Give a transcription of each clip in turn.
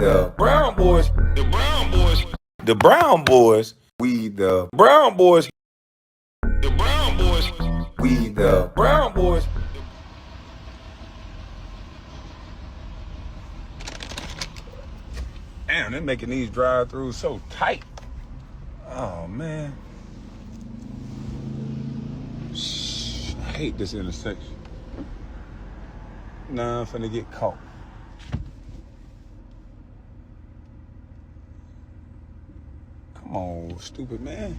the Brown boys, the Brown boys, the Brown boys, we the Brown boys, the Brown boys, we the Brown boys. Damn, they're making these drive-throughs so tight. Oh man, I hate this intersection. Nah, I'm finna get caught. Come on, stupid man.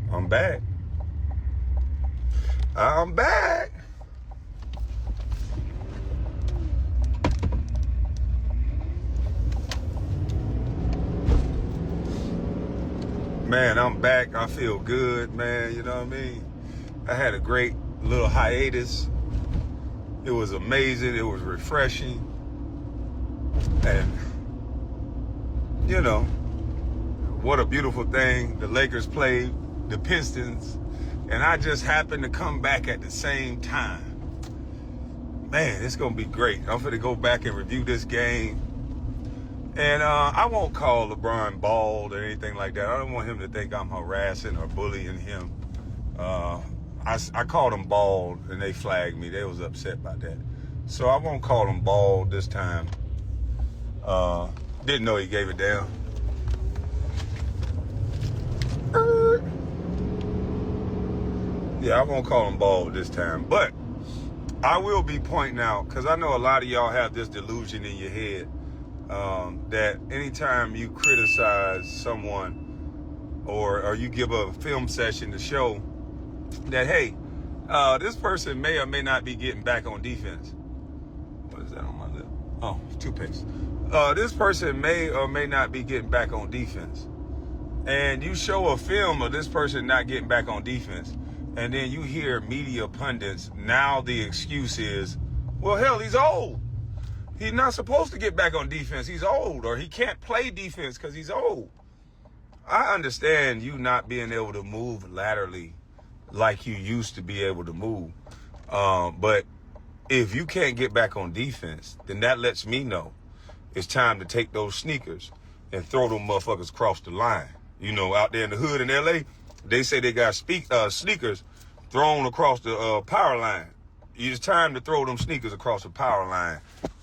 I'm back. I'm back. Man, I'm back. I feel good, man. You know what I mean? I had a great little hiatus. It was amazing. It was refreshing. And, you know, what a beautiful thing. The Lakers played the Pistons, and I just happened to come back at the same time. Man, it's going to be great. I'm going to go back and review this game. And I won't call LeBron bald or anything like that. I don't want him to think I'm harassing or bullying him. I called him bald, and they flagged me. They was upset about that. So I won't call him bald this time. Didn't know he gave it down. Yeah, I won't call him bald this time. But I will be pointing out, because I know a lot of y'all have this delusion in your head, that anytime you criticize someone or you give a film session to show that, hey, this person may or may not be getting back on defense. What is that on my lip? Oh, toothpaste. This person may or may not be getting back on defense. And you show a film of this person not getting back on defense, and then you hear media pundits, now the excuse is, well, hell, he's old. He's not supposed to get back on defense. He's old, or he can't play defense because he's old. I understand you not being able to move laterally like you used to be able to move. But if you can't get back on defense, then that lets me know it's time to take those sneakers and throw them motherfuckers across the line. You know, out there in the hood in LA, they say they got sneakers thrown across the power line. It's time to throw them sneakers across the power line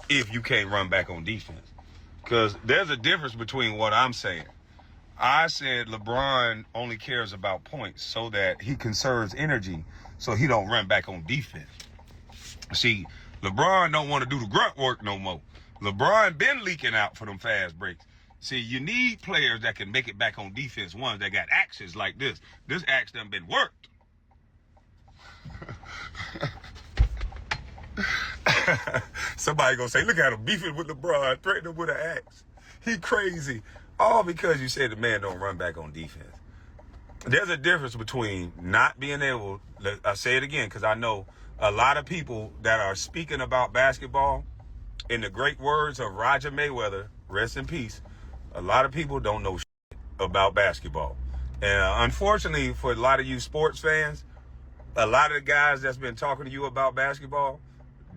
if you can't run back on defense. Because there's a difference between what I'm saying. I said LeBron only cares about points so that he conserves energy so he don't run back on defense. See, LeBron don't want to do the grunt work no more. LeBron been leaking out for them fast breaks. See, you need players that can make it back on defense, ones that got axes like this. This axe done been worked. Somebody gonna say, look at him beefing with LeBron, threatening him with an axe. He crazy. All because you said the man don't run back on defense. There's a difference between not being able, I say it again, because I know a lot of people that are speaking about basketball, in the great words of Roger Mayweather, rest in peace, a lot of people don't know shit about basketball. And unfortunately for a lot of you sports fans, a lot of the guys that's been talking to you about basketball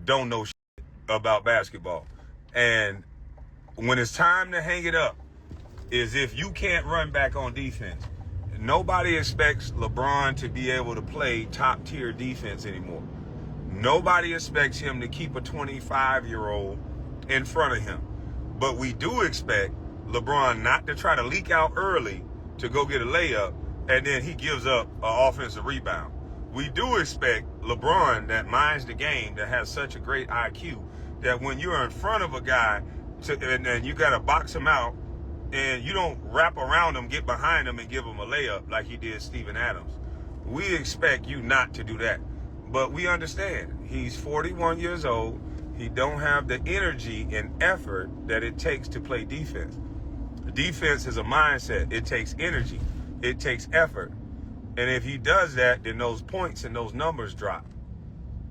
don't know shit about basketball. And when it's time to hang it up, is if you can't run back on defense. Nobody expects LeBron to be able to play top tier defense anymore. Nobody expects him to keep a 25-year-old in front of him. But we do expect LeBron not to try to leak out early to go get a layup, and then he gives up an offensive rebound. We do expect LeBron that minds the game, that has such a great IQ, that when you're in front of a guy and you got to box him out, and you don't wrap around him, get behind him, and give him a layup like he did Steven Adams. We expect you not to do that. But we understand he's 41 years old. He don't have the energy and effort that it takes to play defense. Defense is a mindset. It takes energy. It takes effort. And if he does that, then those points and those numbers drop.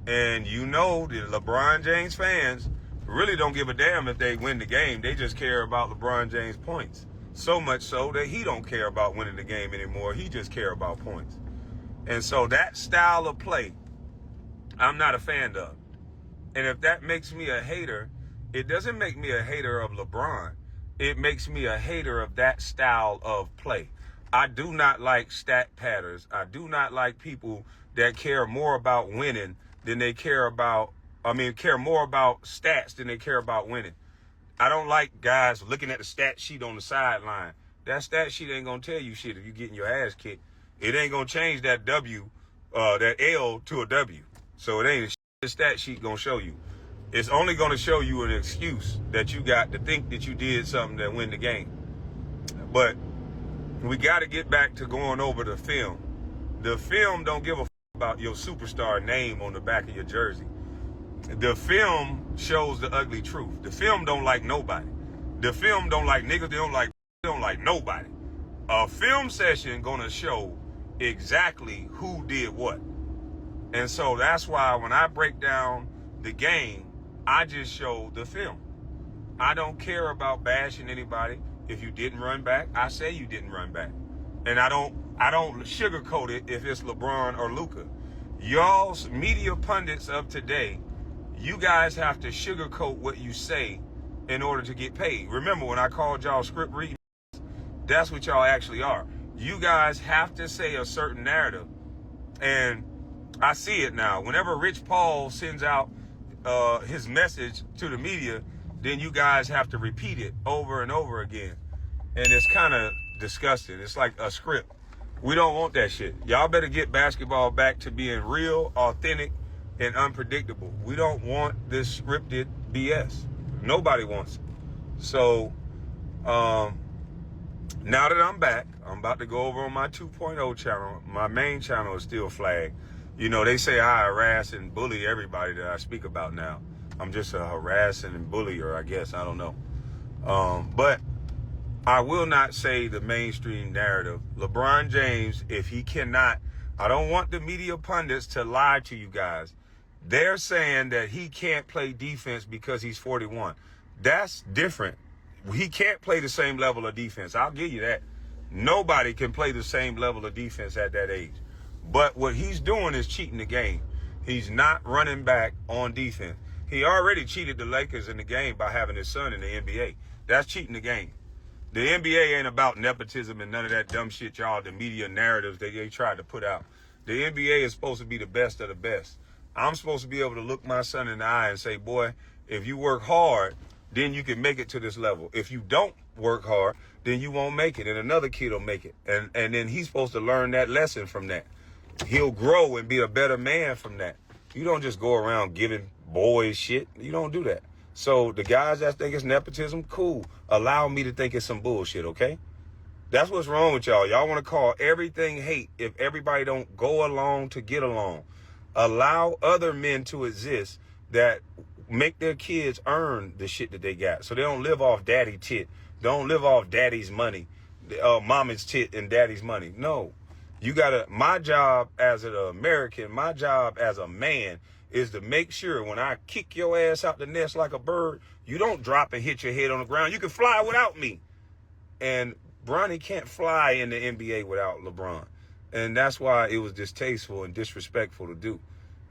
And you know the LeBron James fans really don't give a damn if they win the game. They just care about LeBron James points. So much so that he don't care about winning the game anymore. He just care about points. And so that style of play, I'm not a fan of. And if that makes me a hater, it doesn't make me a hater of LeBron. It makes me a hater of that style of play. I do not like stat patters. I do not like people that care more about winning than they care about, care more about stats than they care about winning. I don't like guys looking at the stat sheet on the sideline. That stat sheet ain't going to tell you shit if you're getting your ass kicked. It ain't going to change that that L to a W. So it ain't a shit the stat sheet going to show you. It's only going to show you an excuse that you got to think that you did something that win the game. But we got to get back to going over the film. The film don't give a f about your superstar name on the back of your jersey. The film shows the ugly truth. The film don't like nobody. The film don't like niggas. They don't like nobody. A film session gonna show exactly who did what. And so that's why when I break down the game, I just show the film. I don't care about bashing anybody. If you didn't run back, I say you didn't run back. And I don't sugarcoat it if it's LeBron or Luka. Y'all's media pundits of today, you guys have to sugarcoat what you say in order to get paid. Remember when I called y'all script reading? That's what y'all actually are. You guys have to say a certain narrative. And I see it now. Whenever Rich Paul sends out his message to the media, then you guys have to repeat it over and over again. And it's kind of disgusting. It's like a script. We don't want that shit. Y'all better get basketball back to being real, authentic, and unpredictable. We don't want this scripted BS. Nobody wants it. So, now that I'm back, I'm about to go over on my 2.0 channel. My main channel is still flagged. You know, they say I harass and bully everybody that I speak about now. I'm just a harassing and bullier, I guess. I don't know. But I will not say the mainstream narrative. LeBron James, if he cannot, I don't want the media pundits to lie to you guys. They're saying that he can't play defense because he's 41. That's different. He can't play the same level of defense. I'll give you that. Nobody can play the same level of defense at that age. But what he's doing is cheating the game. He's not running back on defense. He already cheated the Lakers in the game by having his son in the NBA. That's cheating the game. The NBA ain't about nepotism and none of that dumb shit y'all, the media narratives that they tried to put out. The NBA is supposed to be the best of the best. I'm supposed to be able to look my son in the eye and say, boy, if you work hard, then you can make it to this level. If you don't work hard, then you won't make it, and another kid will make it. And then he's supposed to learn that lesson from that. He'll grow and be a better man from that. You don't just go around giving boys shit. You don't do that. So the guys that think it's nepotism, cool. Allow me to think it's some bullshit, okay? That's what's wrong with y'all. Y'all want to call everything hate if everybody don't go along to get along. Allow other men to exist that make their kids earn the shit that they got. So they don't live off daddy tit. Don't live off daddy's money, mama's tit and daddy's money. No. You gotta, my job as an American, my job as a man is to make sure when I kick your ass out the nest like a bird, you don't drop and hit your head on the ground. You can fly without me. And Bronny can't fly in the NBA without LeBron. And that's why it was distasteful and disrespectful to do.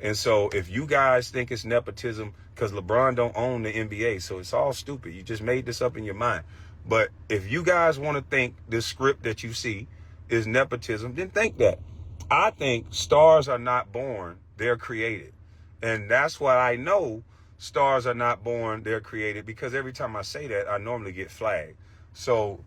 And so if you guys think it's nepotism, because LeBron don't own the NBA, so it's all stupid. You just made this up in your mind. But if you guys want to think this script that you see is nepotism, then think that. I think stars are not born, they're created. And that's why I know stars are not born, they're created, because every time I say that, I normally get flagged. So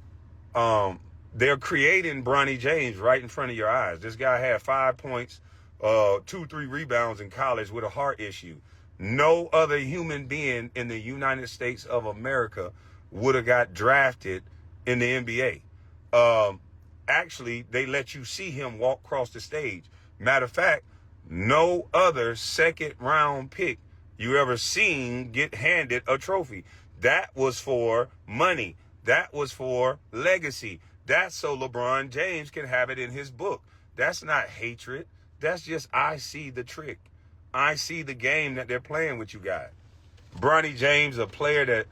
they're creating Bronny James right in front of your eyes. This guy had 5 points, 2-3 rebounds in college with a heart issue. No other human being in the United States of America would have got drafted in the NBA. Actually, they let you see him walk across the stage. Matter of fact, no other second round pick you ever seen get handed a trophy. That was for money. That was for legacy. That's so LeBron James can have it in his book. That's not hatred. That's just, I see the trick. I see the game that they're playing with you guys. Bronny James, a player that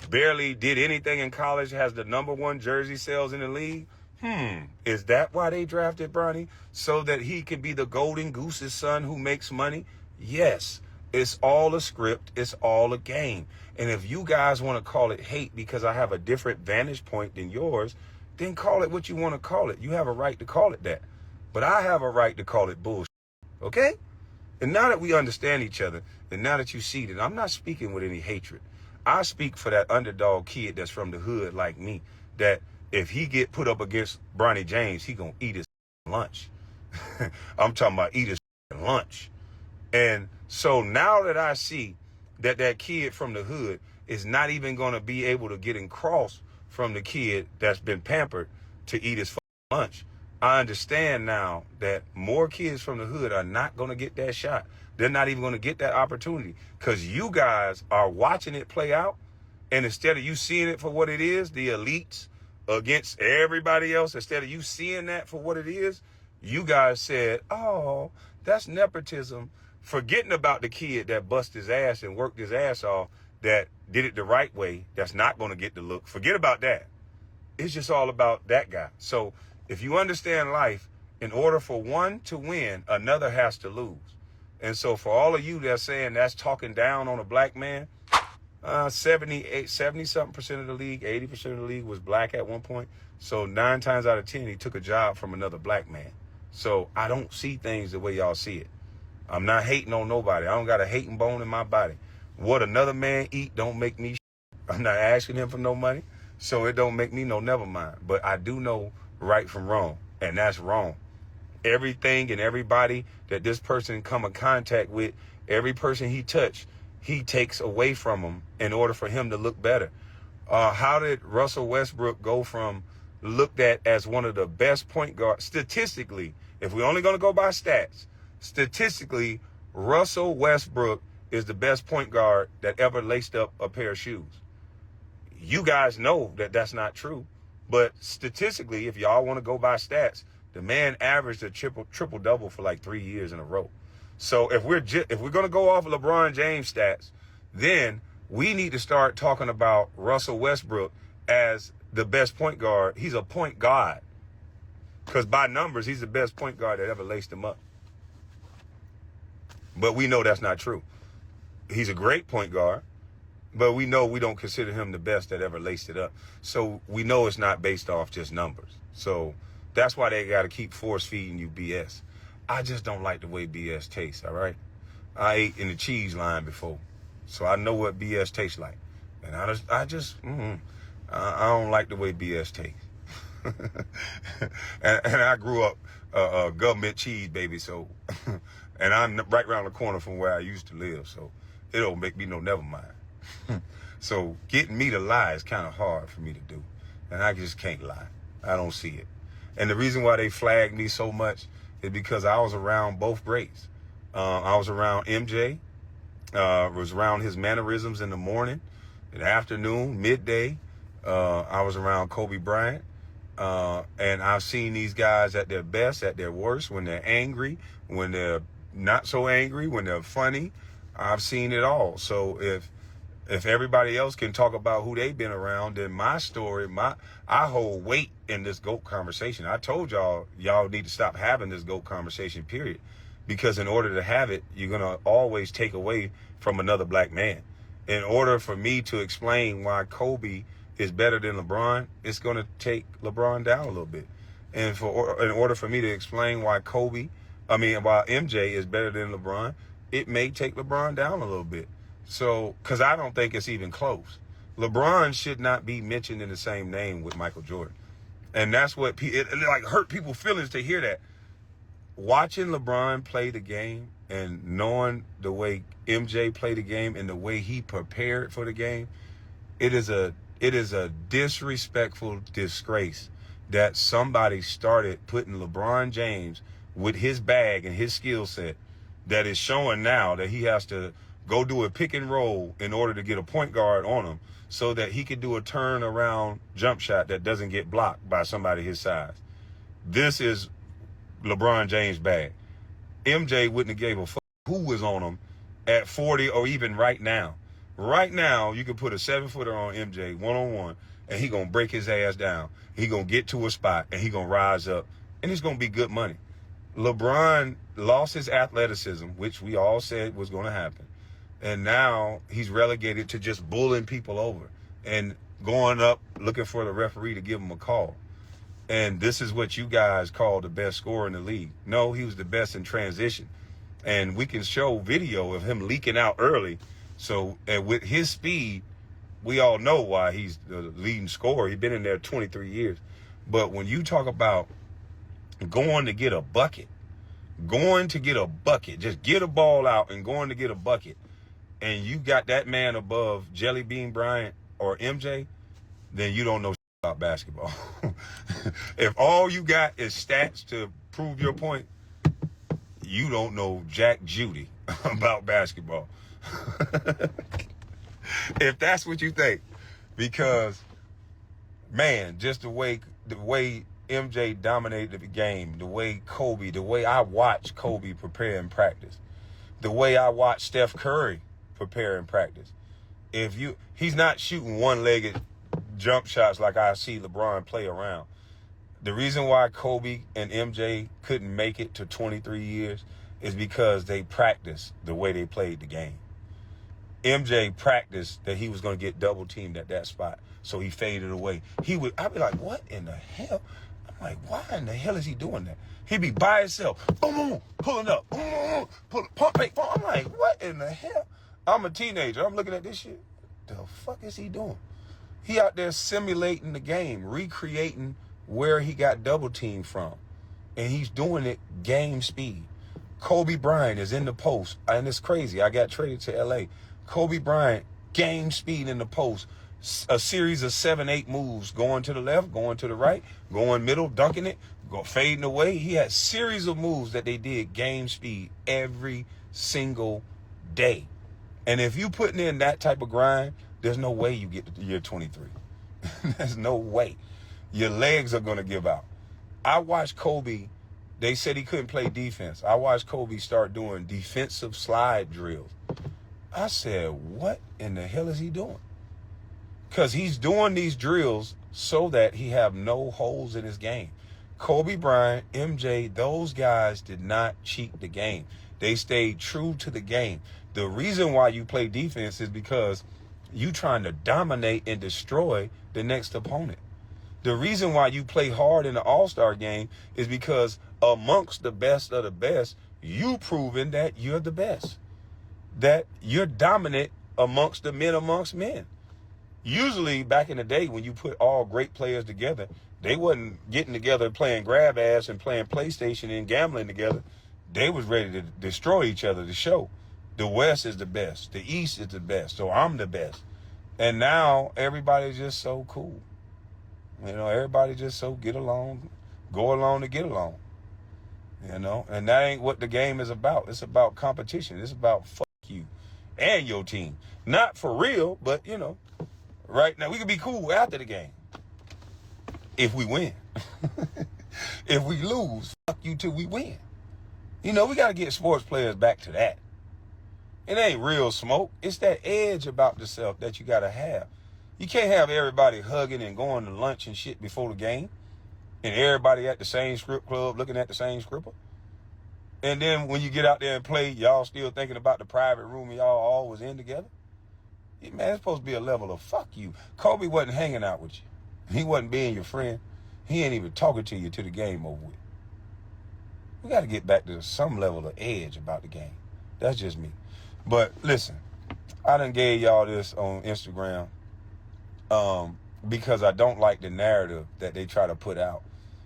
barely did anything in college, has the #1 jersey sales in the league. Is that why they drafted Bronny? So that he can be the golden goose's son who makes money? Yes. It's all a script. It's all a game. And if you guys want to call it hate because I have a different vantage point than yours, then call it what you want to call it. You have a right to call it that. But I have a right to call it bullshit. Okay? And now that we understand each other, and now that you see that, I'm not speaking with any hatred. I speak for that underdog kid that's from the hood like me, that if he get put up against Bronny James, he gonna eat his lunch. I'm talking about eat his lunch. And so now that I see that that kid from the hood is not even gonna be able to get in cross from the kid that's been pampered to eat his lunch, I understand now that more kids from the hood are not going to get that shot. They're not even going to get that opportunity because you guys are watching it play out. And instead of you seeing it for what it is, the elites against everybody else, instead of you seeing that for what it is, you guys said, oh, that's nepotism. Forgetting about the kid that bust his ass and worked his ass off, that did it the right way, that's not going to get the look. Forget about that. It's just all about that guy. So if you understand life, in order for one to win, another has to lose. And so for all of you that's saying that's talking down on a black man, 70-something% of the league, 80% of the league was black at one point. So 9 times out of 10, he took a job from another black man. So I don't see things the way y'all see it. I'm not hating on nobody. I don't got a hating bone in my body. What another man eat don't make me I'm not asking him for no money. So it don't make me no never mind. But I do know right from wrong, and that's wrong. Everything and everybody that this person come in contact with, every person he touch, he takes away from him in order for him to look better. How did Russell Westbrook go from looked at as one of the best point guards statistically? If we're only going to go by stats, statistically, Russell Westbrook is the best point guard that ever laced up a pair of shoes. You guys know that that's not true. But statistically, if y'all want to go by stats, the man averaged a triple double for like 3 years in a row. So if we're going to go off of LeBron James stats, then we need to start talking about Russell Westbrook as the best point guard. He's a point guard because by numbers, he's the best point guard that ever laced him up. But we know that's not true. He's a great point guard. But we know we don't consider him the best that ever laced it up. So we know it's not based off just numbers. So that's why they got to keep force feeding you BS. I just don't like the way BS tastes, all right? I ate in the cheese line before, so I know what BS tastes like. And I don't like the way BS tastes. and I grew up a government cheese baby, so, and I'm right around the corner from where I used to live, so it don't make me no never mind. So getting me to lie is kind of hard for me to do. And I just can't lie. I don't see it. And the reason why they flagged me so much is because I was around both greats. I was around MJ, was around his mannerisms in the morning, in the afternoon, midday. I was around Kobe Bryant. And I've seen these guys at their best, at their worst, when they're angry, when they're not so angry, when they're funny. I've seen it all. So if everybody else can talk about who they've been around, then my story, I hold weight in this GOAT conversation. I told y'all need to stop having this GOAT conversation, period. Because in order to have it, you're going to always take away from another black man. In order for me to explain why Kobe is better than LeBron, it's going to take LeBron down a little bit. And in order for me to explain why why MJ is better than LeBron, it may take LeBron down a little bit. So, because I don't think it's even close. LeBron should not be mentioned in the same name with Michael Jordan. And that's what it like hurt people's feelings to hear that. Watching LeBron play the game and knowing the way MJ played the game and the way he prepared for the game, it is a disrespectful disgrace that somebody started putting LeBron James with his bag and his skill set that is showing now that he has to go do a pick and roll in order to get a point guard on him so that he could do a turnaround jump shot that doesn't get blocked by somebody his size. This is LeBron James' bag. MJ wouldn't have gave a fuck who is on him at 40 or even right now. Right now, you can put a 7-footer on MJ one-on-one, and he gonna break his ass down. He gonna get to a spot, and he gonna rise up, and it's gonna be good money. LeBron lost his athleticism, which we all said was gonna happen, and now he's relegated to just bullying people over and going up looking for the referee to give him a call. And this is what you guys call the best scorer in the league. No, he was the best in transition. And we can show video of him leaking out early. So, and with his speed, we all know why he's the leading scorer. He's been in there 23 years. But when you talk about going to get a bucket, just get a ball out and going to get a bucket, and you got that man above Jelly Bean Bryant or MJ, then you don't know about basketball. If all you got is stats to prove your point, you don't know Jack Judy about basketball. If that's what you think, because man, just the way MJ dominated the game, the way I watch Kobe prepare in practice, the way I watch Steph Curry prepare in practice. He's not shooting one-legged jump shots like I see LeBron play around. The reason why Kobe and MJ couldn't make it to 23 years is because they practiced the way they played the game. MJ practiced that he was going to get double teamed at that spot, so he faded away. I'd be like, what in the hell? I'm like, why in the hell is he doing that? He'd be by himself, boom, boom, pulling up, boom, pump, fake, pump. I'm like, what in the hell? I'm a teenager. I'm looking at this shit. The fuck is he doing? He out there simulating the game, recreating where he got double teamed from. And he's doing it game speed. Kobe Bryant is in the post. And it's crazy. I got traded to LA. Kobe Bryant, game speed in the post. A series of 7-8 moves, going to the left, going to the right, going middle, dunking it, fading away. He had series of moves that they did game speed every single day. And if you putting in that type of grind, there's no way you get to year 23. There's no way. Your legs are going to give out. I watched Kobe. They said he couldn't play defense. I watched Kobe start doing defensive slide drills. I said, what in the hell is he doing? Because he's doing these drills so that he have no holes in his game. Kobe Bryant, MJ, those guys did not cheat the game. They stayed true to the game. The reason why you play defense is because you trying to dominate and destroy the next opponent. The reason why you play hard in the All-Star game is because amongst the best of the best, you proven that you're the best, that you're dominant amongst the men amongst men. Usually back in the day when you put all great players together, they wasn't getting together playing grab ass and playing PlayStation and gambling together. They was ready to destroy each other to show the West is the best, the East is the best, so I'm the best. And now everybody's just so cool. You know, everybody just so get along, go along to get along. You know, and that ain't what the game is about. It's about competition. It's about fuck you and your team. Not for real, but you know, right now we can be cool after the game. If we win. If we lose, fuck you till we win. You know, we got to get sports players back to that. It ain't real smoke. It's that edge about the self that you got to have. You can't have everybody hugging and going to lunch and shit before the game, and everybody at the same script club looking at the same scripper. And then when you get out there and play, y'all still thinking about the private room y'all all was in together. Yeah, man, it's supposed to be a level of fuck you. Kobe wasn't hanging out with you. He wasn't being your friend. He ain't even talking to you till the game over with. We got to get back to some level of edge about the game. That's just me. But listen, I done gave y'all this on Instagram because I don't like the narrative that they try to put out.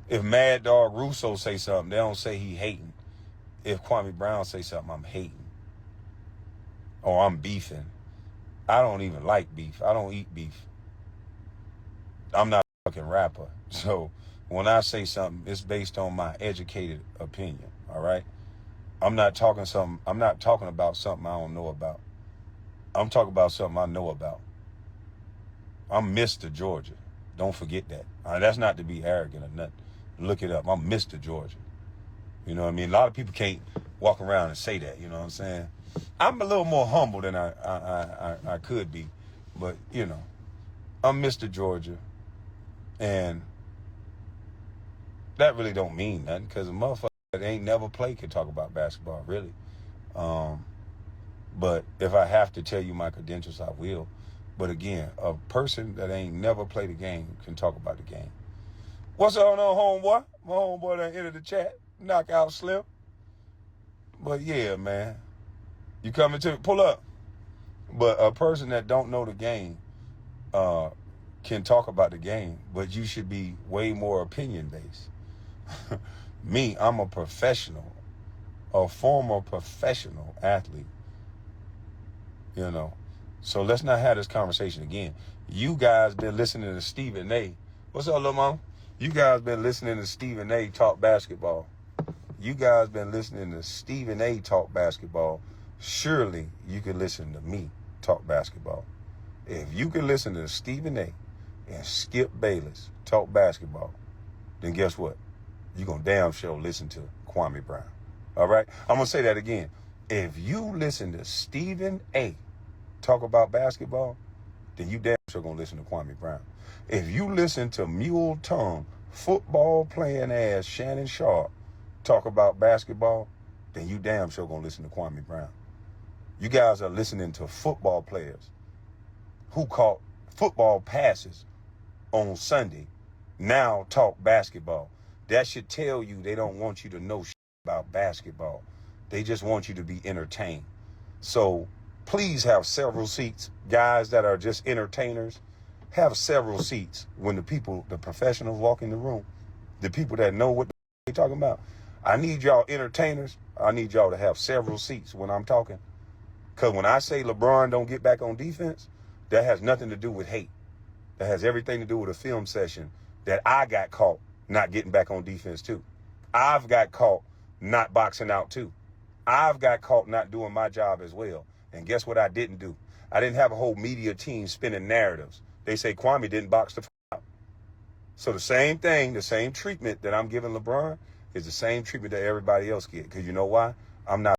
If Mad Dog Russo say something, they don't say he hating. If Kwame Brown say something, I'm hating. Or I'm beefing. I don't even like beef. I don't eat beef. I'm not a fucking rapper. So when I say something, it's based on my educated opinion, all right? I'm not talking about something I don't know about. I'm talking about something I know about. I'm Mr. Georgia. Don't forget that. That's not to be arrogant or nothing. Look it up. I'm Mr. Georgia. You know what I mean? A lot of people can't walk around and say that. You know what I'm saying? I'm a little more humble than I could be, but you know, I'm Mr. Georgia, and that really don't mean nothing because a motherfucker that ain't never played can talk about basketball, really. But if I have to tell you my credentials, I will. But again, a person that ain't never played a game can talk about the game. What's going on, homeboy? My homeboy that entered the chat. Knockout Slim. But yeah, man. You coming to pull up. But a person that don't know the game can talk about the game, but you should be way more opinion-based. Me, I'm a professional, a former professional athlete. You know, so let's not have this conversation again. You guys been listening to Stephen A. What's up, little mom? You guys been listening to Stephen A. talk basketball. You guys been listening to Stephen A. talk basketball. Surely you can listen to me talk basketball. If you can listen to Stephen A. and Skip Bayless talk basketball, then guess what? You're going to damn sure listen to Kwame Brown. All right? I'm going to say that again. If you listen to Stephen A. talk about basketball, then you damn sure going to listen to Kwame Brown. If you listen to mule tongue, football playing ass Shannon Sharp talk about basketball, then you damn sure going to listen to Kwame Brown. You guys are listening to football players who caught football passes on Sunday now talk basketball. That should tell you they don't want you to know shit about basketball. They just want you to be entertained. So please have several seats. Guys that are just entertainers, have several seats when the people, the professionals walk in the room, the people that know what they're talking about. I need y'all entertainers. I need y'all to have several seats when I'm talking. Because when I say LeBron don't get back on defense, that has nothing to do with hate. That has everything to do with a film session that I got caught not getting back on defense too. I've got caught not boxing out too. I've got caught not doing my job as well. And guess what I didn't do? I didn't have a whole media team spinning narratives. They say Kwame didn't box the out. So the same thing, the same treatment that I'm giving LeBron is the same treatment that everybody else get. Because you know why? I'm not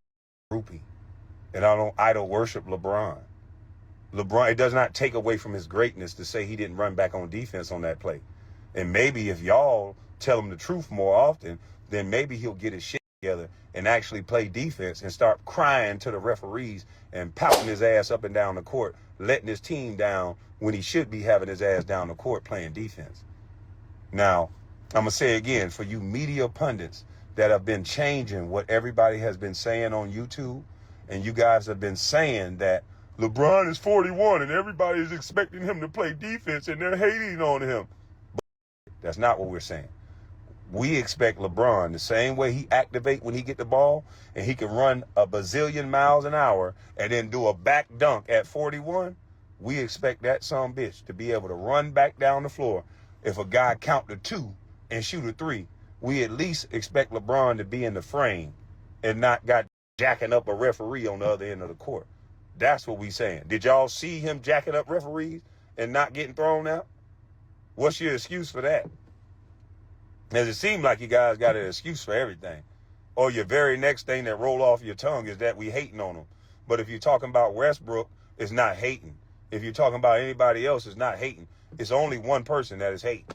a groupie. And I don't idol worship LeBron. LeBron, it does not take away from his greatness to say he didn't run back on defense on that play. And maybe if y'all tell him the truth more often, then maybe he'll get his shit together and actually play defense and start crying to the referees and pouting his ass up and down the court, letting his team down when he should be having his ass down the court playing defense. Now, I'm going to say again, for you media pundits that have been changing what everybody has been saying on YouTube, and you guys have been saying that LeBron is 41 and everybody is expecting him to play defense and they're hating on him. But that's not what we're saying. We expect LeBron, the same way he activate when he get the ball and he can run a bazillion miles an hour and then do a back dunk at 41, we expect that son bitch to be able to run back down the floor. If a guy count to 2 and shoot a 3, we at least expect LeBron to be in the frame and not got jacking up a referee on the other end of the court. That's what we saying. Did y'all see him jacking up referees and not getting thrown out? What's your excuse for that? Does it seem like you guys got an excuse for everything? Or your very next thing that roll off your tongue is that we hating on him. But if you're talking about Westbrook, it's not hating. If you're talking about anybody else, it's not hating. It's only one person that is hating.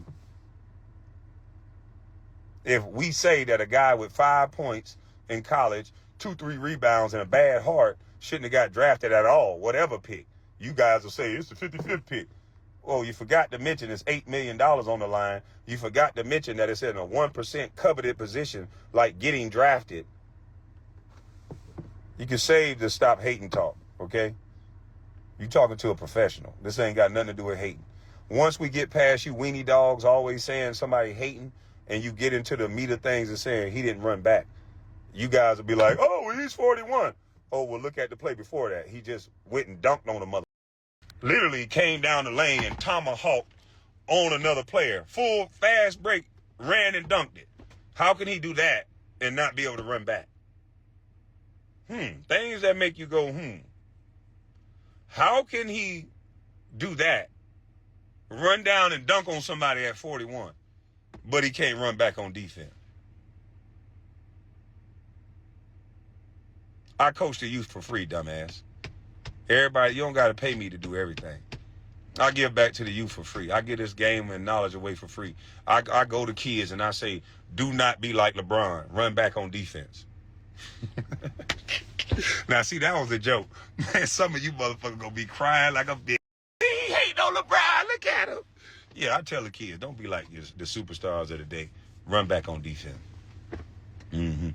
If we say that a guy with 5 points in college, 2-3 rebounds, and a bad heart shouldn't have got drafted at all, whatever pick, you guys will say it's the 55th pick. Well, you forgot to mention it's $8 million on the line. You forgot to mention that it's in a 1% coveted position like getting drafted. You can save the stop hating talk, okay? You talking to a professional. This ain't got nothing to do with hating. Once we get past you weenie dogs always saying somebody hating, and you get into the meat of things and saying he didn't run back, you guys will be like, oh, well, he's 41. Oh, well, look at the play before that. He just went and dunked on a mother. Literally came down the lane and tomahawked on another player. Full fast break, ran and dunked it. How can he do that and not be able to run back? Things that make you go, How can he do that, run down and dunk on somebody at 41, but he can't run back on defense? I coach the youth for free, dumbass. Everybody, you don't got to pay me to do everything. I give back to the youth for free. I give this game and knowledge away for free. I go to kids and I say, do not be like LeBron. Run back on defense. Now, see, that was a joke. Man, some of you motherfuckers gonna be crying like a bitch. He hate on LeBron. Look at him. Yeah, I tell the kids, don't be like the superstars of the day. Run back on defense. Mm-hmm.